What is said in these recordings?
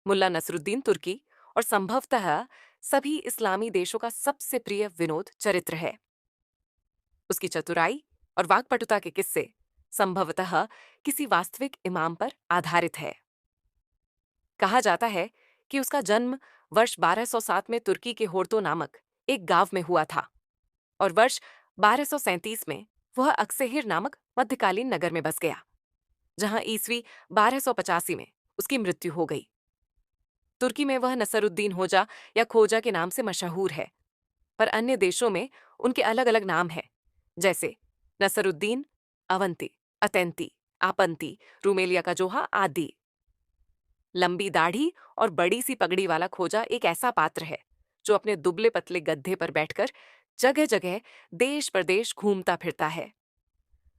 मुल्ला नसरुद्दीन तुर्की और संभवतः सभी इस्लामी देशों का सबसे प्रिय विनोद चरित्र है। उसकी चतुराई और वाक्पटुता के किस्से संभवतः किसी वास्तविक इमाम पर आधारित है। कहा जाता है कि उसका जन्म वर्ष 1207 में तुर्की के होर्तो नामक एक गांव में हुआ था और वर्ष 1237 में वह अक्सेहिर नामक मध्यकालीन नगर में बस गया, जहां ईस्वी 1285 में उसकी मृत्यु हो गई। तुर्की में वह नसरुद्दीन होजा या खोजा के नाम से मशहूर है, पर अन्य देशों में उनके अलग अलग नाम हैं, जैसे नसरुद्दीन, अवंती, अतेंती, आपंती, रूमेलिया का जोहा आदि। लंबी दाढ़ी और बड़ी सी पगड़ी वाला खोजा एक ऐसा पात्र है जो अपने दुबले पतले गद्दे पर बैठकर जगह जगह देश प्रदेश घूमता फिरता है।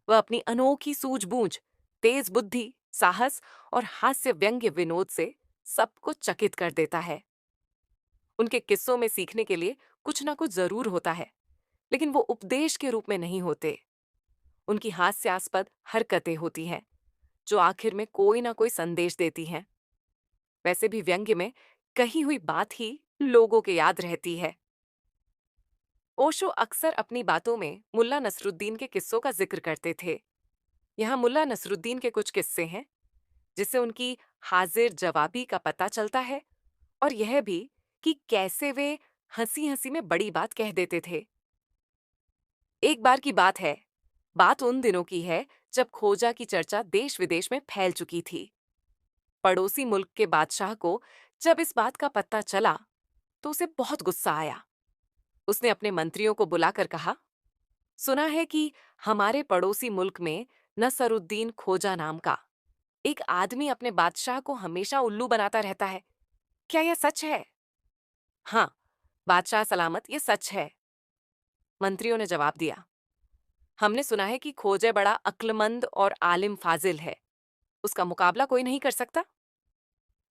वह अपनी अनोखी सूझबूझ, तेज बुद्धि, साहस और हास्य व्यंग्य विनोद से सबको चकित कर देता है। उनके किस्सों में सीखने के लिए कुछ ना कुछ जरूर होता है, लेकिन वो उपदेश के रूप में नहीं होते। उनकी हास्यास्पद हरकतें होती हैं जो आखिर में कोई ना कोई संदेश देती हैं। वैसे भी व्यंग्य में कही हुई बात ही लोगों के याद रहती है। ओशो अक्सर अपनी बातों में मुल्ला नसरुद्दीन के किस्सों का जिक्र करते थे। यहाँ मुल्ला नसरुद्दीन के कुछ किस्से हैं जिससे उनकी हाजिर जवाबी का पता चलता है, और यह भी कि कैसे वे हंसी हंसी में बड़ी बात कह देते थे। एक बार की बात है, बात उन दिनों की है जब खोजा की चर्चा देश विदेश में फैल चुकी थी। पड़ोसी मुल्क के बादशाह को जब इस बात का पता चला तो उसे बहुत गुस्सा आया। उसने अपने मंत्रियों को बुलाकर कहा, सुना है कि हमारे पड़ोसी मुल्क में नसरुद्दीन खोजा नाम का एक आदमी अपने बादशाह को हमेशा उल्लू बनाता रहता है। क्या यह सच है? हाँ, बादशाह सलामत, ये सच है, मंत्रियों ने जवाब दिया। हमने सुना है कि खोजे बड़ा अक्लमंद और आलिम फाजिल है, उसका मुकाबला कोई नहीं कर सकता।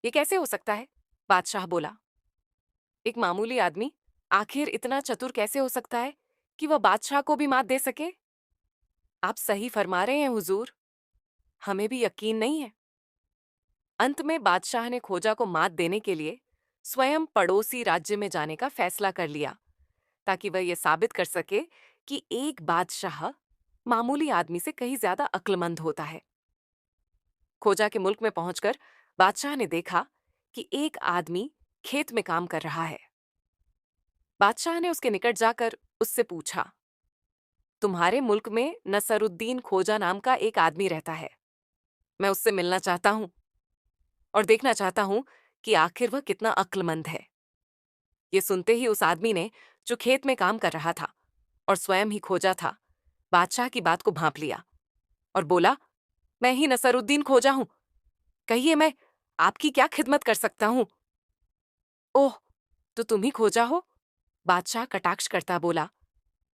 ये कैसे हो सकता है? बादशाह बोला। एक मामूली आदमी आखिर इतना चतुर कैसे हो सकता है कि वह बादशाह को भी मात दे सके? आप सही फरमा रहे हैं हुजूर, हमें भी यकीन नहीं है। अंत में बादशाह ने खोजा को मात देने के लिए स्वयं पड़ोसी राज्य में जाने का फैसला कर लिया, ताकि वह यह साबित कर सके कि एक बादशाह मामूली आदमी से कहीं ज्यादा अक्लमंद होता है। खोजा के मुल्क में पहुंचकर बादशाह ने देखा कि एक आदमी खेत में काम कर रहा है। बादशाह ने उसके निकट जाकर उससे पूछा, तुम्हारे मुल्क में नसरुद्दीन खोजा नाम का एक आदमी रहता है, मैं उससे मिलना चाहता हूं और देखना चाहता हूं कि आखिर वह कितना अक्लमंद है। ये सुनते ही उस आदमी ने, जो खेत में काम कर रहा था और स्वयं ही खोजा था, बादशाह की बात को भांप लिया और बोला, मैं ही नसरुद्दीन खोजा हूं, कहिए मैं आपकी क्या खिदमत कर सकता हूं? ओह, तो तुम ही खोजा हो? बादशाह कटाक्ष करता बोला,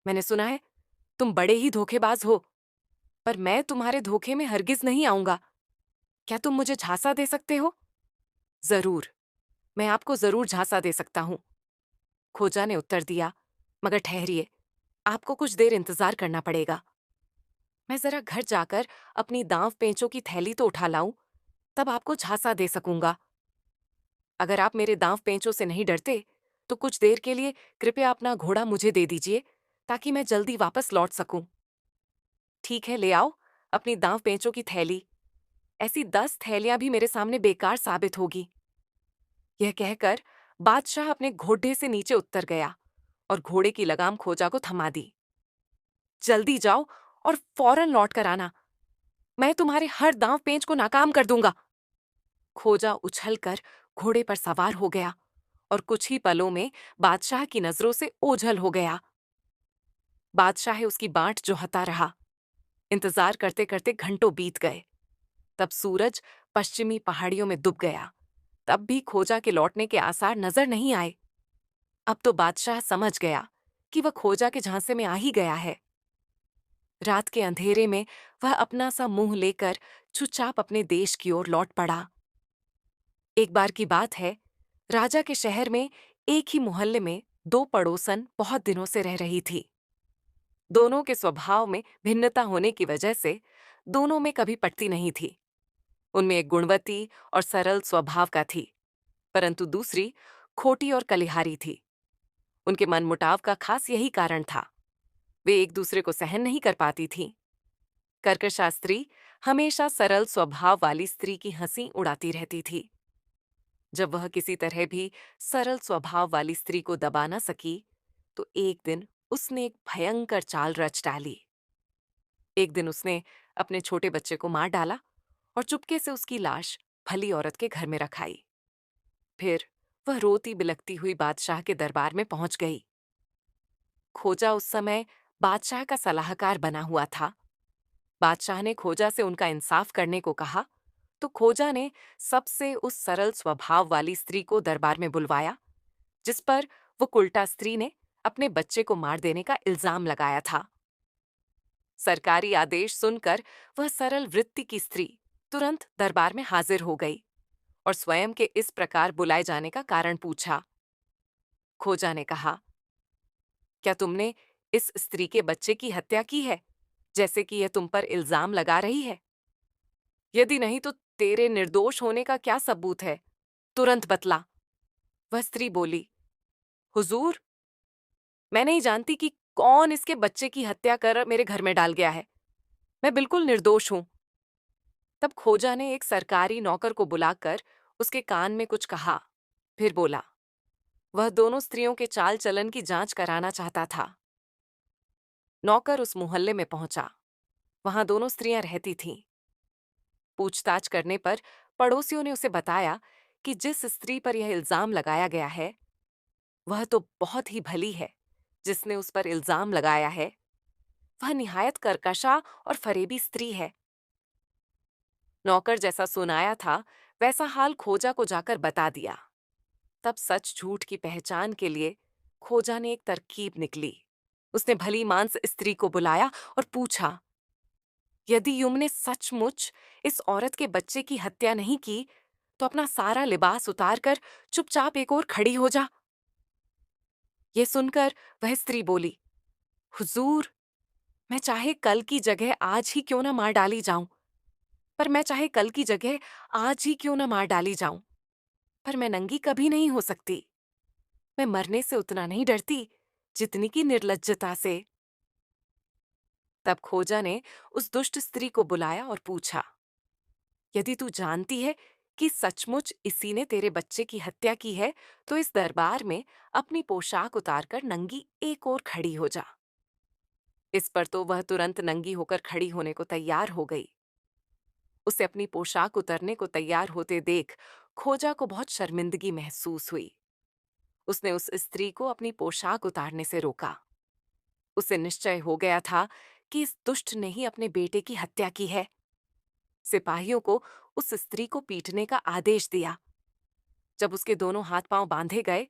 मैंने सुना है तुम बड़े ही धोखेबाज हो, पर मैं तुम्हारे धोखे में हरगिज नहीं आऊंगा। क्या तुम मुझे झांसा दे सकते हो? जरूर, मैं आपको जरूर झांसा दे सकता हूं, खोजा ने उत्तर दिया, मगर ठहरिए, आपको कुछ देर इंतजार करना पड़ेगा। मैं जरा घर जाकर अपनी दांव पेंचों की थैली तो उठा लाऊं, तब आपको झांसा दे सकूंगा। अगर आप मेरे दांव पेंचों से नहीं डरते तो कुछ देर के लिए कृपया अपना घोड़ा मुझे दे दीजिए, ताकि मैं जल्दी वापस लौट सकूं। ठीक है, ले आओ अपनी दांव पेंचों की थैली, ऐसी 10 थैलियां भी मेरे सामने बेकार साबित होगी। यह कहकर बादशाह अपने घोड़े से नीचे उतर गया और घोड़े की लगाम खोजा को थमा दी। जल्दी जाओ और फौरन लौट कर आना, मैं तुम्हारे हर दांव पेंच को नाकाम कर दूंगा। खोजा उछलकर घोड़े पर सवार हो गया और कुछ ही पलों में बादशाह की नजरों से ओझल हो गया। बादशाह उसकी बाट जोहता रहा। इंतजार करते करते घंटों बीत गए। तब सूरज पश्चिमी पहाड़ियों में डूब गया। तब भी खोजा के लौटने के आसार नजर नहीं आए। अब तो बादशाह समझ गया कि वह खोजा के झांसे में आ ही गया है। रात के अंधेरे में वह अपना सा मुंह लेकर चुपचाप अपने देश की ओर लौट पड़ा। एक बार की बात है, राजा के शहर में एक ही मोहल्ले में दो पड़ोसन बहुत दिनों से रह रही थी। दोनों के स्वभाव में भिन्नता होने की वजह से दोनों में कभी पटती नहीं थी। उनमें एक गुणवती और सरल स्वभाव का थी, परंतु दूसरी खोटी और कलिहारी थी। उनके मनमुटाव का खास यही कारण था। वे एक दूसरे को सहन नहीं कर पाती थीं। कर्कशा स्त्री हमेशा सरल स्वभाव वाली स्त्री की हंसी उड़ाती रहती थी। जब वह किसी तरह भी सरल स्वभाव वाली स्त्री को दबा न सकी, तो एक दिन उसने एक भयंकर चाल रच डाली। एक दिन उसने अपने छोटे बच्चे को मार डाला और चुपके से उसकी लाश भली औरत के घर में रखाई। फिर वह रोती बिलखती हुई बादशाह के दरबार में पहुंच गई। खोजा उस समय बादशाह का सलाहकार बना हुआ था। बादशाह ने खोजा से उनका इंसाफ करने को कहा, तो खोजा ने सबसे उस सरल स्वभाव वाली स्त्री को दरबार में बुलवाया, जिस पर वो उल्टा स्त्री ने अपने बच्चे को मार देने का इल्जाम लगाया था। सरकारी आदेश सुनकर वह सरल वृत्ति की स्त्री तुरंत दरबार में हाजिर हो गई और स्वयं के इस प्रकार बुलाए जाने का कारण पूछा। खोजा ने कहा, क्या तुमने इस स्त्री के बच्चे की हत्या की है, जैसे कि यह तुम पर इल्जाम लगा रही है? यदि नहीं तो तेरे निर्दोष होने का क्या सबूत है? तुरंत बतला। वह स्त्री बोली, हुजूर, मैं नहीं जानती कि कौन इसके बच्चे की हत्या कर मेरे घर में डाल गया है। मैं बिल्कुल निर्दोष हूं। तब खोजा ने एक सरकारी नौकर को बुलाकर उसके कान में कुछ कहा, फिर बोला, वह दोनों स्त्रियों के चाल चलन की जांच कराना चाहता था। नौकर उस मोहल्ले में पहुंचा। वहां दोनों स्त्रियां रहती थीं। पूछताछ करने पर पड़ोसियों ने उसे बताया कि जिस स्त्री पर यह इल्जाम लगाया गया है, वह तो बहुत ही भली है। जिसने उस पर इल्जाम लगाया है, वह निहायत कर्कशा और फरेबी स्त्री है। नौकर जैसा सुनाया था, वैसा हाल खोजा को जाकर बता दिया। तब सच झूठ की पहचान के लिए खोजा ने एक तरकीब निकली। उसने भली मांस स्त्री को बुलाया और पूछा, यदि युम ने सचमुच इस औरत के बच्चे की हत्या नहीं की, तो अपना सारा लिबास उतारकर चुपचाप एक ओर खड़ी हो जा। यह सुनकर वह स्त्री बोली, हुजूर, मैं चाहे कल की जगह आज ही क्यों ना मार डाली जाऊं, पर मैं चाहे कल की जगह आज ही क्यों ना मार डाली जाऊं, पर मैं नंगी कभी नहीं हो सकती। मैं मरने से उतना नहीं डरती जितनी की निर्लज्जता से। तब खोजा ने उस दुष्ट स्त्री को बुलाया और पूछा, यदि तू जानती है कि सचमुच इसी ने तेरे बच्चे की हत्या की है, तो इस दरबार में अपनी पोशाक उतारकर नंगी एक ओर खड़ी हो जा। इस पर तो वह तुरंत नंगी होकर खड़ी होने को तैयार हो गई। उसे अपनी पोशाक उतरने को तैयार होते देख खोजा को बहुत शर्मिंदगी महसूस हुई। उसने उस स्त्री को अपनी पोशाक उतारने से रोका। उसे निश्चय हो गया था कि इस दुष्ट ने ही अपने बेटे की हत्या की है। सिपाहियों को उस स्त्री को पीटने का आदेश दिया। जब उसके दोनों हाथ पांव बांधे गए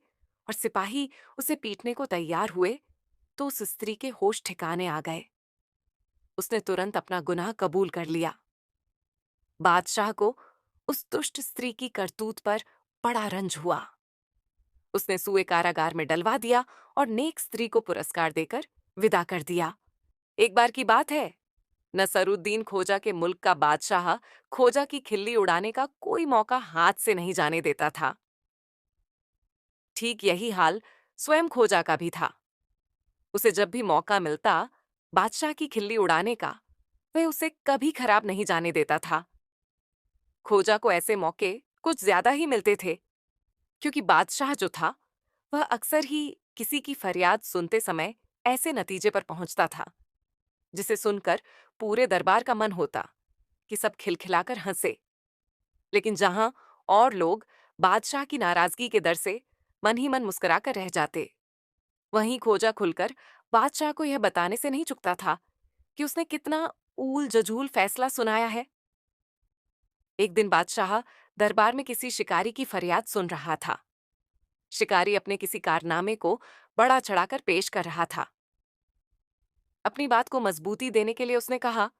और सिपाही उसे पीटने को तैयार हुए, तो उस स्त्री के होश ठिकाने आ गए। उसने तुरंत अपना गुनाह कबूल कर लिया। बादशाह को उस दुष्ट स्त्री की करतूत पर बड़ा रंज हुआ। उसने सुए कारागार में डलवा दिया और नेक स्त्री को पुरस्कार देकर विदा कर दिया। एक बार की बात है, नसरुद्दीन खोजा के मुल्क का बादशाह खोजा की खिल्ली उड़ाने का कोई मौका हाथ से नहीं जाने देता था। ठीक यही हाल स्वयं खोजा का भी था। उसे जब भी मौका मिलता बादशाह की खिल्ली उड़ाने का, वह उसे कभी खराब नहीं जाने देता था। खोजा को ऐसे मौके कुछ ज्यादा ही मिलते थे, क्योंकि बादशाह जो था, वह अक्सर ही किसी की फरियाद सुनते समय ऐसे नतीजे पर पहुंचता था, जिसे सुनकर पूरे दरबार का मन होता कि सब खिलखिलाकर हंसे। लेकिन जहां और लोग बादशाह की नाराजगी के डर से मन ही मन मुस्कुराकर रह जाते, वहीं खोजा खुलकर बादशाह को यह बताने से नहीं चुकता था कि उसने कितना ऊल जजूल फैसला सुनाया है। एक दिन बादशाह दरबार में किसी शिकारी की फरियाद सुन रहा था। शिकारी अपने किसी कारनामे को बड़ा चढ़ाकर पेश कर रहा था। अपनी बात को मजबूती देने के लिए उसने कहा,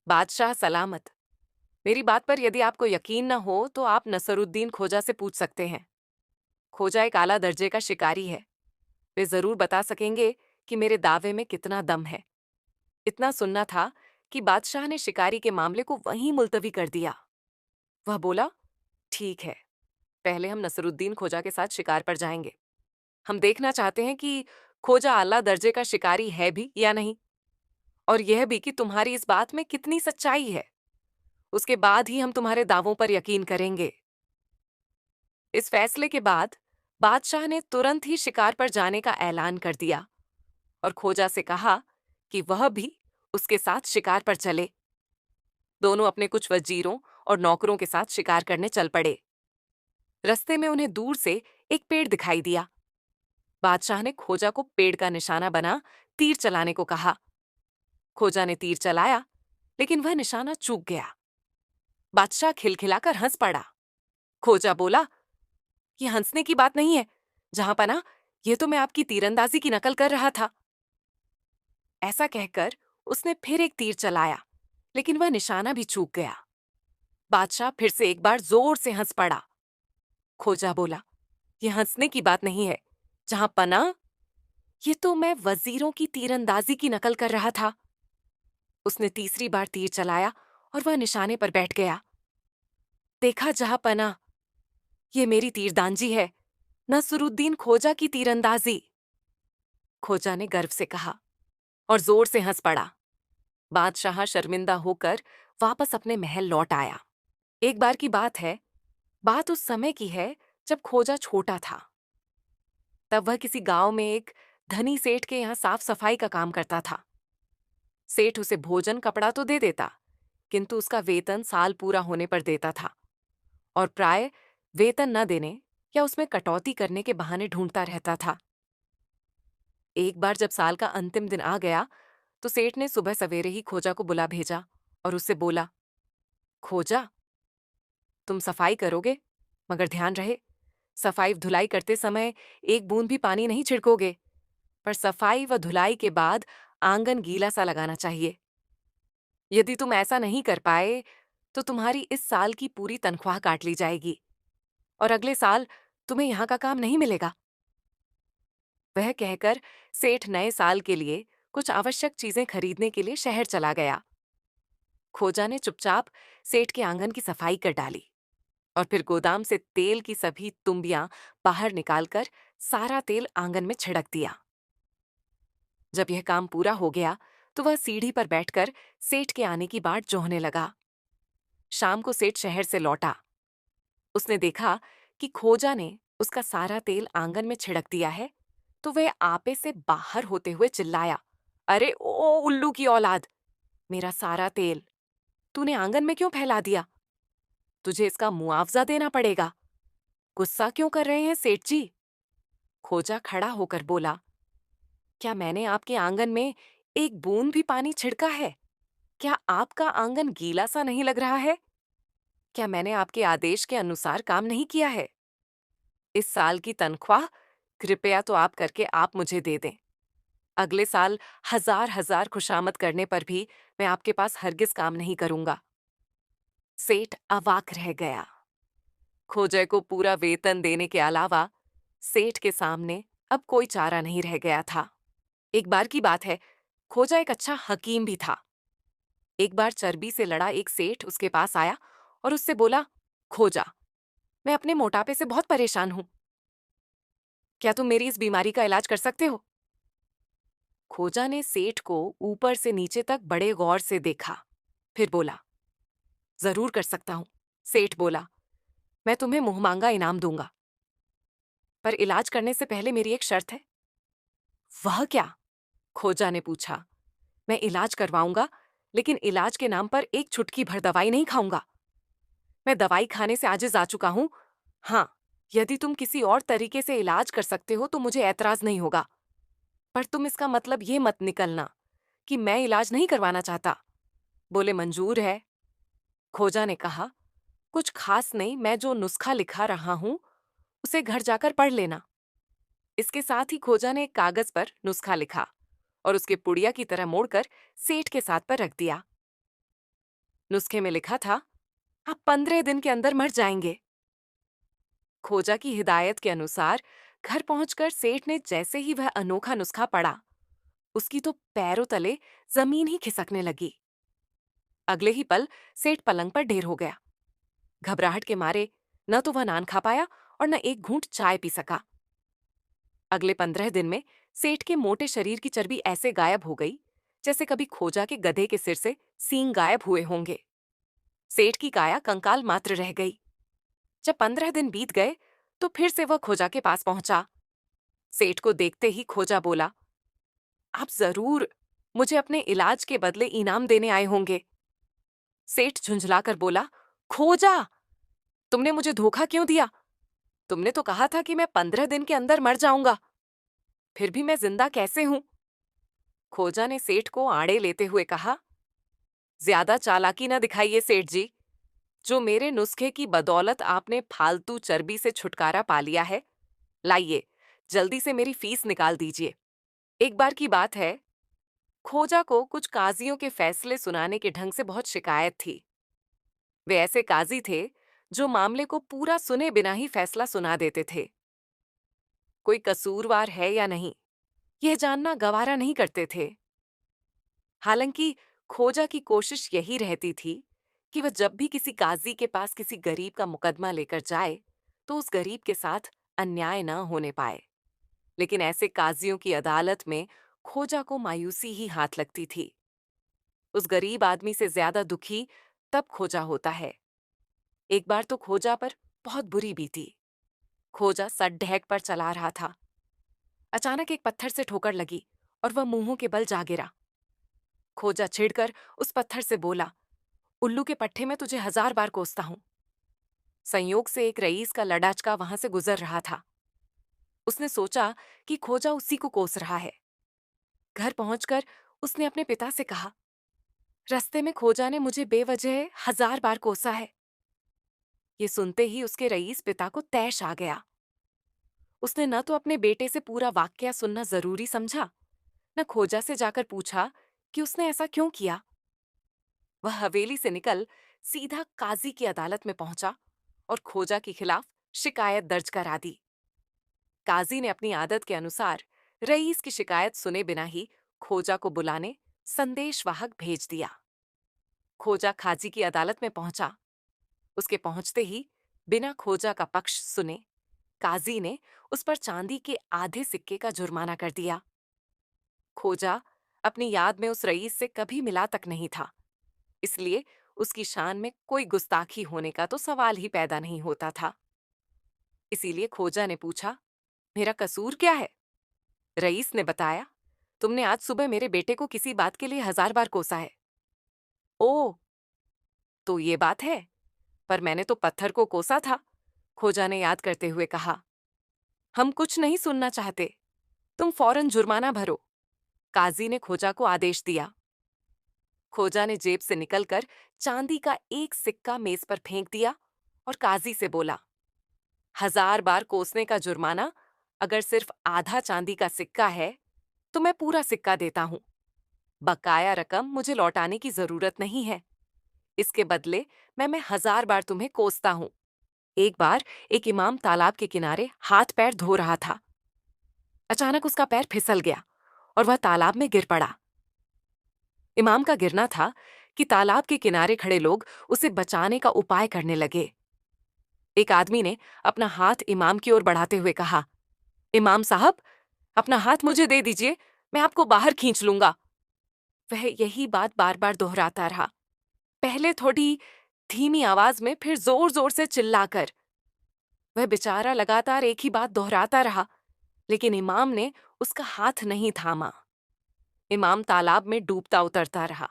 बादशाह सलामत, मेरी बात पर यदि आपको यकीन न हो तो आप नसरुद्दीन खोजा से पूछ सकते हैं। खोजा एक आला दर्जे का शिकारी है। वे जरूर बता सकेंगे कि मेरे दावे में कितना दम है। इतना सुनना था कि बादशाह ने शिकारी के मामले को वहीं मुलतवी कर दिया। वह बोला, ठीक है, पहले हम नसरुद्दीन खोजा के साथ शिकार पर जाएंगे। हम देखना चाहते हैं कि खोजा आला दर्जे का शिकारी है भी या नहीं, और यह भी कि तुम्हारी इस बात में कितनी सच्चाई है। उसके बाद ही हम तुम्हारे दावों पर यकीन करेंगे। इस फैसले के बाद बादशाह ने तुरंत ही शिकार पर जाने का ऐलान कर दिया और खोजा से कहा कि वह भी उसके साथ शिकार पर चले। दोनों अपने कुछ वजीरों और नौकरों के साथ शिकार करने चल पड़े। रास्ते में उन्हें दूर से एक पेड़ दिखाई दिया। बादशाह ने खोजा को पेड़ का निशाना बना तीर चलाने को कहा। खोजा ने तीर चलाया, लेकिन वह निशाना चूक गया। बादशाह खिलखिलाकर हंस पड़ा। खोजा बोला, यह हंसने की बात नहीं है जहां पना, यह तो मैं आपकी तीरंदाजी की नकल कर रहा था। ऐसा कहकर उसने फिर एक तीर चलाया, लेकिन वह निशाना भी चूक गया। बादशाह फिर से एक बार जोर से हंस पड़ा। खोजा बोला, यह हंसने की बात नहीं है जहां पना, ये तो मैं वजीरों की तीरंदाजी की नकल कर रहा था। उसने तीसरी बार तीर चलाया और वह निशाने पर बैठ गया। देखा जहां पना, ये मेरी तीरंदाजी है, नसरुद्दीन खोजा की तीरंदाजी। खोजा ने गर्व से कहा और जोर से हंस पड़ा। बादशाह शर्मिंदा होकर वापस अपने महल लौट आया। एक बार की बात है, बात उस समय की है जब खोजा छोटा था। तब वह किसी गांव में एक धनी सेठ के यहाँ साफ सफाई का काम करता था। सेठ उसे भोजन कपड़ा तो दे देता, किंतु उसका वेतन साल पूरा होने पर देता था, और प्राय वेतन न देने या उसमें कटौती करने के बहाने ढूंढता रहता था। एक बार जब साल का अंतिम दिन आ गया, तो सेठ ने सुबह सवेरे ही खोजा को बुला भेजा और उससे बोला, खोजा, तुम सफाई करोगे, मगर ध्यान रहे, सफाई धुलाई करते समय एक बूंद भी पानी नहीं छिड़कोगे, पर सफाई व धुलाई के बाद आंगन गीला सा लगाना चाहिए। यदि तुम ऐसा नहीं कर पाए तो तुम्हारी इस साल की पूरी तनख्वाह काट ली जाएगी और अगले साल तुम्हें यहां का काम नहीं मिलेगा। वह कहकर सेठ नए साल के लिए कुछ आवश्यक चीजें खरीदने के लिए शहर चला गया। खोजा ने चुपचाप सेठ के आंगन की सफाई कर डाली और फिर गोदाम से तेल की सभी तुम्बियां बाहर निकालकर सारा तेल आंगन में छिड़क दिया। जब यह काम पूरा हो गया तो वह सीढ़ी पर बैठकर सेठ के आने की बाट जोहने लगा। शाम को सेठ शहर से लौटा। उसने देखा कि खोजा ने उसका सारा तेल आंगन में छिड़क दिया है, तो वह आपे से बाहर होते हुए चिल्लाया, अरे ओ उल्लू की औलाद, मेरा सारा तेल तूने आंगन में क्यों फैला दिया? तुझे इसका मुआवजा देना पड़ेगा। गुस्सा क्यों कर रहे हैं सेठ जी? खोजा खड़ा होकर बोला, क्या मैंने आपके आंगन में एक बूंद भी पानी छिड़का है? क्या आपका आंगन गीला सा नहीं लग रहा है? क्या मैंने आपके आदेश के अनुसार काम नहीं किया है? इस साल की तनख्वाह कृपया तो आप करके आप मुझे दे दें। अगले साल हजार हजार खुशामद करने पर भी मैं आपके पास हरगिज काम नहीं करूंगा। सेठ अवाक रह गया। खोजे को पूरा वेतन देने के अलावा सेठ के सामने अब कोई चारा नहीं रह गया था। एक बार की बात है, खोजा एक अच्छा हकीम भी था। एक बार चर्बी से लड़ा एक सेठ उसके पास आया और उससे बोला, खोजा, मैं अपने मोटापे से बहुत परेशान हूं। क्या तुम मेरी इस बीमारी का इलाज कर सकते हो? खोजा ने सेठ को ऊपर से नीचे तक बड़े गौर से देखा, फिर बोला, जरूर कर सकता हूं। सेठ बोला, मैं तुम्हें मुंहमांगा इनाम दूंगा, पर इलाज करने से पहले मेरी एक शर्त है। वह क्या? खोजा ने पूछा। मैं इलाज करवाऊंगा, लेकिन इलाज के नाम पर एक चुटकी भर दवाई नहीं खाऊंगा। मैं दवाई खाने से आजिज आ चुका हूं। हाँ, यदि तुम किसी और तरीके से इलाज कर सकते हो तो मुझे ऐतराज नहीं होगा, पर तुम इसका मतलब ये मत निकलना कि मैं इलाज नहीं करवाना चाहता। बोले, मंजूर है। खोजा ने कहा, कुछ खास नहीं, मैं जो नुस्खा लिखा रहा हूं उसे घर जाकर पढ़ लेना। इसके साथ ही खोजा ने एक कागज पर नुस्खा लिखा और उसके पुड़िया की तरह मोड़कर सेठ के साथ पर रख दिया। नुस्खे में लिखा था, आप 15 दिन के अंदर मर जाएंगे। खोजा की हिदायत के अनुसार घर पहुंचकर सेठ ने जैसे ही वह अनोखा नुस्खा पढ़ा, उसकी तो पैरों तले जमीन ही खिसकने लगी। अगले ही पल सेठ पलंग पर ढेर हो गया। घबराहट के मारे न तो वह नान खा पाया और न एक घूंट चाय पी सका। अगले 15 दिन में सेठ के मोटे शरीर की चर्बी ऐसे गायब हो गई जैसे कभी खोजा के गधे के सिर से सींग गायब हुए होंगे। सेठ की काया कंकाल मात्र रह गई। जब 15 दिन बीत गए तो फिर से वह खोजा के पास पहुंचा। सेठ को देखते ही खोजा बोला, आप जरूर मुझे अपने इलाज के बदले इनाम देने आए होंगे। सेठ झुंझलाकर बोला, खोजा, तुमने मुझे धोखा क्यों दिया? तुमने तो कहा था कि मैं 15 दिन के अंदर मर जाऊंगा, फिर भी मैं जिंदा कैसे हूं? खोजा ने सेठ को आड़े लेते हुए कहा, ज्यादा चालाकी न दिखाइए सेठ जी। जो मेरे नुस्खे की बदौलत आपने फालतू चर्बी से छुटकारा पा लिया है, लाइए जल्दी से मेरी फीस निकाल दीजिए। एक बार की बात है, खोजा को कुछ काजियों के फैसले सुनाने के ढंग से बहुत शिकायत थी। वे ऐसे काजी थे जो मामले को पूरा सुने बिना ही फैसला सुना देते थे। कोई कसूरवार है या नहीं, यह जानना गवारा नहीं करते थे। हालांकि खोजा की कोशिश यही रहती थी कि वह जब भी किसी काजी के पास किसी गरीब का मुकदमा लेकर जाए तो उस गरीब के साथ अन्याय न होने पाए। लेकिन ऐसे काजियों की अदालत में खोजा को मायूसी ही हाथ लगती थी। उस गरीब आदमी से ज्यादा दुखी तब खोजा होता है। एक बार तो खोजा पर बहुत बुरी बीती। खोजा सट ढहक पर चला रहा था। अचानक एक पत्थर से ठोकर लगी और वह मुंहों के बल जा गिरा। खोजा छिड़कर उस पत्थर से बोला, उल्लू के पट्टे में तुझे 1000 बार कोसता हूं। संयोग से एक रईस का लड़ाचका वहां से गुजर रहा था। उसने सोचा कि खोजा उसी को कोस रहा है। घर पहुंचकर उसने अपने पिता से कहा, रास्ते में खोजा ने मुझे बेवजह 1000 बार कोसा है। ये सुनते ही उसके रईस पिता को तैश आ गया। उसने न तो अपने बेटे से पूरा वाकया सुनना जरूरी समझा, न खोजा से जाकर पूछा कि उसने ऐसा क्यों किया। वह हवेली से निकल सीधा काजी की अदालत में पहुंचा और खोजा के खिलाफ शिकायत दर्ज करा दी। काजी ने अपनी आदत के अनुसार रईस की शिकायत सुने बिना ही खोजा को बुलाने संदेशवाहक भेज दिया। खोजा काजी की अदालत में पहुंचा। उसके पहुंचते ही बिना खोजा का पक्ष सुने काजी ने उस पर चांदी के आधे सिक्के का जुर्माना कर दिया। खोजा अपनी याद में उस रईस से कभी मिला तक नहीं था, इसलिए उसकी शान में कोई गुस्ताखी होने का तो सवाल ही पैदा नहीं होता था। इसीलिए खोजा ने पूछा, मेरा कसूर क्या है? रईस ने बताया, तुमने आज सुबह मेरे बेटे को किसी बात के लिए 1000 बार कोसा है। ओ, तो ये बात है, पर मैंने तो पत्थर को कोसा था, खोजा ने याद करते हुए कहा। हम कुछ नहीं सुनना चाहते, तुम फौरन जुर्माना भरो, काजी ने खोजा को आदेश दिया। खोजा ने जेब से निकलकर चांदी का एक सिक्का मेज पर फेंक दिया और काजी से बोला, 1000 बार कोसने का जुर्माना अगर सिर्फ आधा चांदी का सिक्का है तो मैं पूरा सिक्का देता हूं। बकाया रकम मुझे लौटाने की जरूरत नहीं है। इसके बदले मैं 1000 बार तुम्हें कोसता हूं। एक बार एक इमाम तालाब के किनारे हाथ पैर धो रहा था। अचानक उसका पैर फिसल गया और वह तालाब में गिर पड़ा। इमाम का गिरना था कि तालाब के किनारे खड़े लोग उसे बचाने का उपाय करने लगे। एक आदमी ने अपना हाथ इमाम की ओर बढ़ाते हुए कहा, इमाम साहब, अपना हाथ मुझे दे दीजिए, मैं आपको बाहर खींच लूंगा। वह यही बात बार बार दोहराता रहा, पहले थोड़ी धीमी आवाज में, फिर जोर जोर से चिल्लाकर। वह बेचारा लगातार एक ही बात दोहराता रहा, लेकिन इमाम ने उसका हाथ नहीं थामा। इमाम तालाब में डूबता उतरता रहा,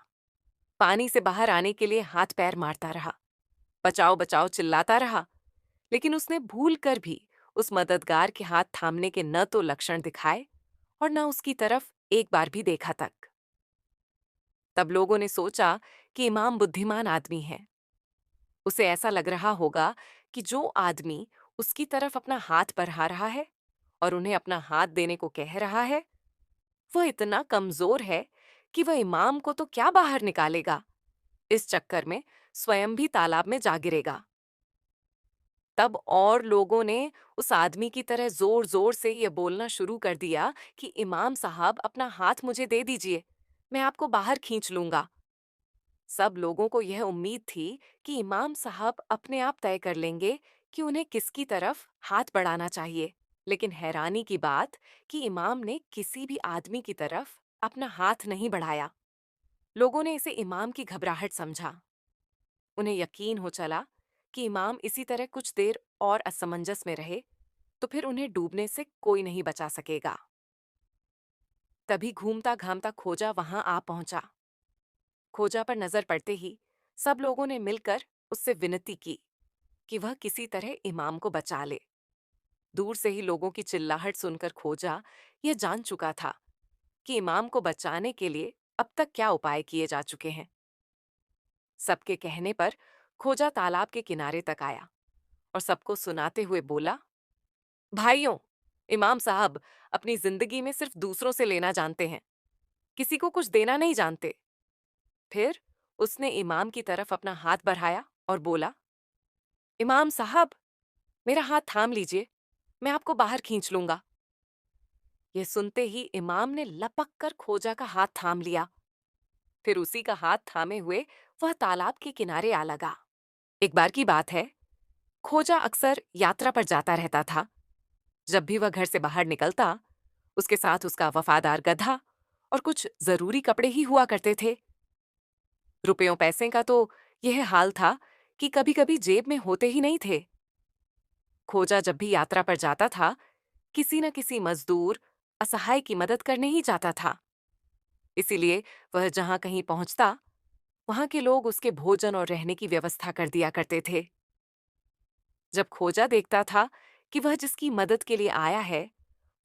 पानी से बाहर आने के लिए हाथ पैर मारता रहा, बचाओ बचाओ चिल्लाता रहा, लेकिन उसने भूल कर भी उस मददगार के हाथ थामने के न तो लक्षण दिखाए और न उसकी तरफ एक बार भी देखा तक। तब लोगों ने सोचा कि इमाम बुद्धिमान आदमी है। उसे ऐसा लग रहा होगा कि जो आदमी उसकी तरफ अपना हाथ बढ़ा रहा है और उन्हें अपना हाथ देने को कह रहा है, वह इतना कमजोर है कि वह इमाम को तो क्या बाहर निकालेगा, इस चक्कर में स्वयं भी तालाब में जा गिरेगा। तब और लोगों ने उस आदमी की तरह जोर जोर से यह बोलना शुरू कर दिया कि इमाम साहब, अपना हाथ मुझे दे दीजिए, मैं आपको बाहर खींच लूंगा। सब लोगों को यह उम्मीद थी कि इमाम साहब अपने आप तय कर लेंगे कि उन्हें किसकी तरफ हाथ बढ़ाना चाहिए। लेकिन हैरानी की बात कि इमाम ने किसी भी आदमी की तरफ अपना हाथ नहीं बढ़ाया। लोगों ने इसे इमाम की घबराहट समझा। उन्हें यकीन हो चला कि इमाम इसी तरह कुछ देर और असमंजस में रहे तो फिर उन्हें डूबने से कोई नहीं बचा सकेगा। तभी घूमता घामता खोजा वहां आ पहुंचा। खोजा पर नजर पड़ते ही सब लोगों ने मिलकर उससे विनती की कि वह किसी तरह इमाम को बचा ले। दूर से ही लोगों की चिल्लाहट सुनकर खोजा यह जान चुका था कि इमाम को बचाने के लिए अब तक क्या उपाय किए जा चुके हैं। सबके कहने पर खोजा तालाब के किनारे तक आया और सबको सुनाते हुए बोला, भाइयों, इमाम साहब अपनी जिंदगी में सिर्फ दूसरों से लेना जानते हैं, किसी को कुछ देना नहीं जानते। फिर उसने इमाम की तरफ अपना हाथ बढ़ाया और बोला, इमाम साहब, मेरा हाथ थाम लीजिए, मैं आपको बाहर खींच लूंगा। यह सुनते ही इमाम ने लपक कर खोजा का हाथ थाम लिया। फिर उसी का हाथ थामे हुए वह तालाब के किनारे आ लगा। एक बार की बात है, खोजा अक्सर यात्रा पर जाता रहता था। जब भी वह घर से बाहर निकलता, उसके साथ उसका वफादार गधा और कुछ जरूरी कपड़े ही हुआ करते थे। रुपयों पैसे का तो यह हाल था कि कभी कभी जेब में होते ही नहीं थे। खोजा जब भी यात्रा पर जाता था, किसी न किसी मजदूर असहाय की मदद करने ही जाता था। इसीलिए वह जहां कहीं पहुंचता, वहां के लोग उसके भोजन और रहने की व्यवस्था कर दिया करते थे। जब खोजा देखता था कि वह जिसकी मदद के लिए आया है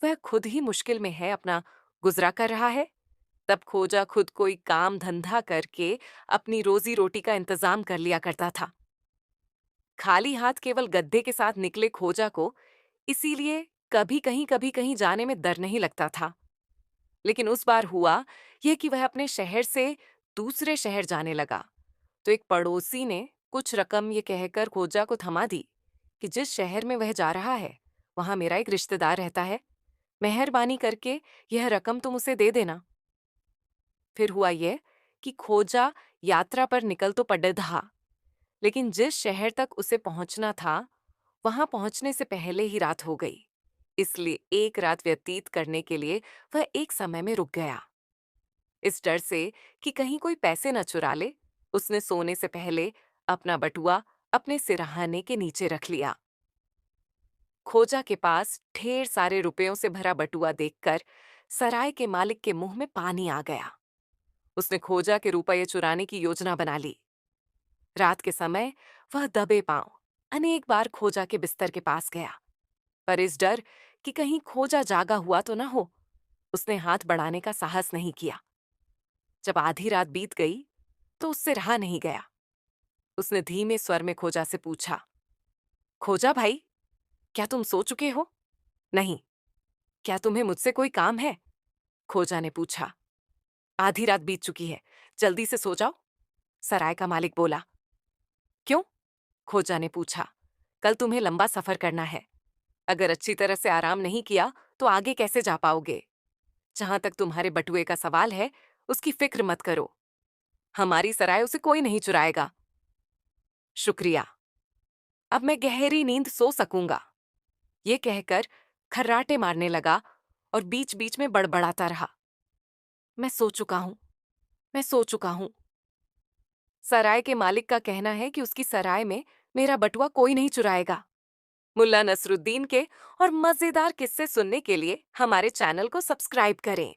वह खुद ही मुश्किल में है, अपना गुजरा कर रहा है, तब खोजा खुद कोई काम धंधा करके अपनी रोजी रोटी का इंतजाम कर लिया करता था। खाली हाथ केवल गद्दे के साथ निकले खोजा को इसीलिए कभी कहीं जाने में डर नहीं लगता था। लेकिन उस बार हुआ यह कि वह अपने शहर से दूसरे शहर जाने लगा तो एक पड़ोसी ने कुछ रकम ये कहकर खोजा को थमा दी कि जिस शहर में वह जा रहा है वहां मेरा एक रिश्तेदार रहता है, मेहरबानी करके यह रकम तुम उसे दे देना। फिर हुआ यह कि खोजा यात्रा पर निकल तो पड़धा, लेकिन जिस शहर तक उसे पहुंचना था वहां पहुंचने से पहले ही रात हो गई। इसलिए एक रात व्यतीत करने के लिए वह एक समय में रुक गया। इस डर से कि कहीं कोई पैसे न चुरा ले, उसने सोने से पहले अपना बटुआ अपने सिरहाने के नीचे रख लिया। खोजा के पास ढेर सारे रुपयों से भरा बटुआ देखकर सराय के मालिक के मुंह में पानी आ गया। उसने खोजा के रुपये चुराने की योजना बना ली। रात के समय वह दबे पांव अनेक बार खोजा के बिस्तर के पास गया, पर इस डर कि कहीं खोजा जागा हुआ तो न हो, उसने हाथ बढ़ाने का साहस नहीं किया। जब आधी रात बीत गई तो उससे रहा नहीं गया। उसने धीमे स्वर में खोजा से पूछा, खोजा भाई, क्या तुम सो चुके हो? नहीं। क्या तुम्हें मुझसे कोई काम है? खोजा ने पूछा। आधी रात बीत चुकी है, जल्दी से सो जाओ, सराय का मालिक बोला। क्यों? खोजा ने पूछा। कल तुम्हें लंबा सफर करना है, अगर अच्छी तरह से आराम नहीं किया तो आगे कैसे जा पाओगे? जहां तक तुम्हारे बटुए का सवाल है उसकी फिक्र मत करो, हमारी सराय उसे कोई नहीं चुराएगा। शुक्रिया, अब मैं गहरी नींद सो सकूंगा। ये कहकर खर्राटे मारने लगा और बीच बीच में बड़बड़ाता रहा, मैं सो चुका हूं, मैं सो चुका हूं। सराय के मालिक का कहना है कि उसकी सराय में मेरा बटुआ कोई नहीं चुराएगा। मुल्ला नसरुद्दीन के और मजेदार किस्से सुनने के लिए हमारे चैनल को सब्सक्राइब करें।